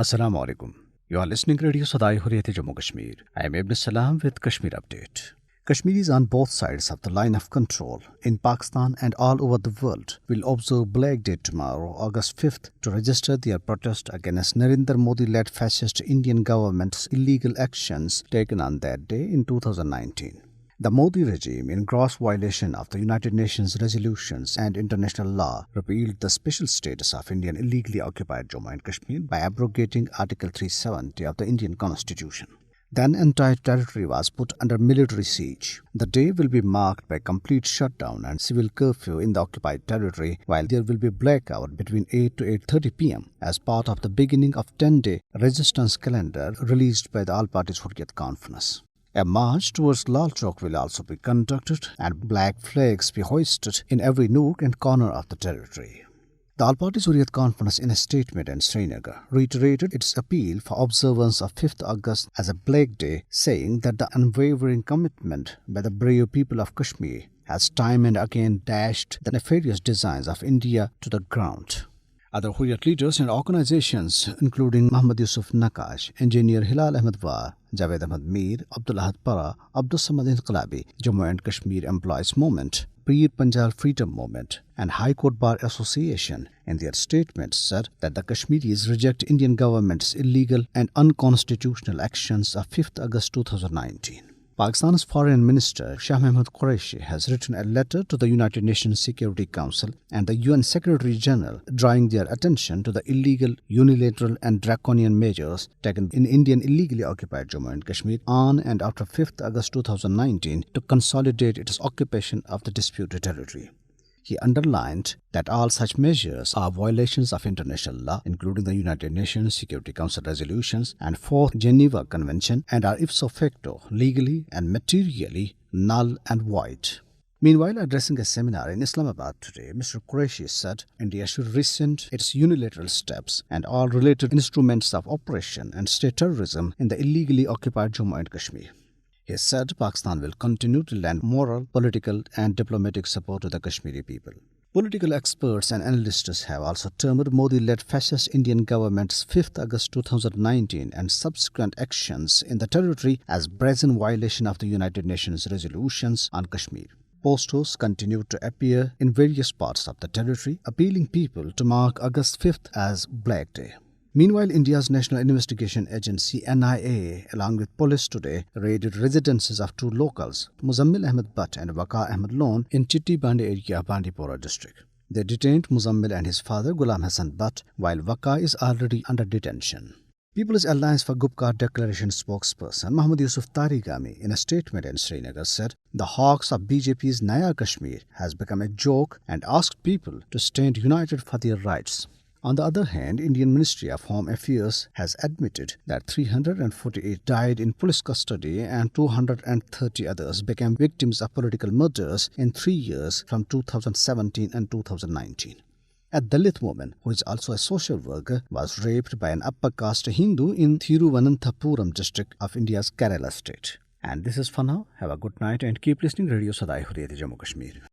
Assalamu alaikum. You are listening to Radio Sadai Hurriyat Jammu Kashmir. I am Ibn Salam with Kashmir Update. Kashmiris on both sides of the line of control in Pakistan and all over the world will observe Black Day tomorrow, August 5th, to register their protest against Narendra Modi-led fascist Indian government's illegal actions taken on that day in 2019. The Modi regime, in gross violation of the United Nations resolutions and international law, repealed the special status of Indian illegally occupied Jammu and Kashmir by abrogating Article 370 of the Indian Constitution. Then entire territory was put under military siege. The day will be marked by complete shutdown and civil curfew in the occupied territory, while there will be blackout between 8 to 8:30 p.m. as part of the beginning of 10-day resistance calendar released by the All Parties Hurriyat Conference. A march towards Lal Chowk will also be conducted and black flags be hoisted in every nook and corner of the territory. The All Parties Hurriyat Conference, in a statement in Srinagar, reiterated its appeal for observance of 5th August as a Black Day, saying that the unwavering commitment by the brave people of Kashmir has time and again dashed the nefarious designs of India to the ground. Other Hurriyat leaders and organizations, including Muhammad Yusuf Naqash, Engineer Hilal Ahmed War, Javed Ahmed Mir, Abdul Ahad Para, Abdul Samad Inqalabi, Jammu and Kashmir Employees Movement, Peer Panjal Freedom Movement, and High Court Bar Association, in their statements said that the Kashmiris reject Indian government's illegal and unconstitutional actions of 5th August 2019. Pakistan's Foreign Minister Shah Mahmood Qureshi has written a letter to the United Nations Security Council and the UN Secretary General, drawing their attention to the illegal, unilateral and draconian measures taken in Indian illegally occupied Jammu and Kashmir on and after 5th August 2019 to consolidate its occupation of the disputed territory. He underlined that all such measures are violations of international law, including the United Nations Security Council resolutions and 4th Geneva Convention, and are ipso facto legally and materially null and void. Meanwhile, addressing a seminar in Islamabad today, Mr. Qureshi said India should rescind its unilateral steps and all related instruments of oppression and state terrorism in the illegally occupied Jammu and Kashmir. He said Pakistan will continue to lend moral, political and diplomatic support to the Kashmiri people. Political experts and analysts have also termed Modi-led fascist Indian government's 5th August 2019 and subsequent actions in the territory as brazen violation of the United Nations resolutions on Kashmir. Posters continue to appear in various parts of the territory, appealing people to mark August 5th as Black Day. Meanwhile, India's National Investigation Agency NIA, along with police today, raided residences of two locals, Muzammil Ahmed Butt and Waqar Ahmed Lone, in Chitti Bandi area of Bandipora district. They detained Muzammil and his father, Ghulam Hassan Butt, while Waqar is already under detention. People's Alliance for Gupkar Declaration spokesperson Muhammad Yusuf Tarigami, in a statement in Srinagar, said the hawks of BJP's Naya Kashmir has become a joke and asked people to stand united for their rights. On the other hand, Indian Ministry of Home Affairs has admitted that 348 died in police custody and 230 others became victims of political murders in 3 years from 2017 and 2019. A Dalit woman, who is also a social worker, was raped by an upper caste Hindu in Thiruvananthapuram district of India's Kerala state. And this is for now. Have a good night and keep listening to Radio Sadai Hurriyat Jammu Kashmir.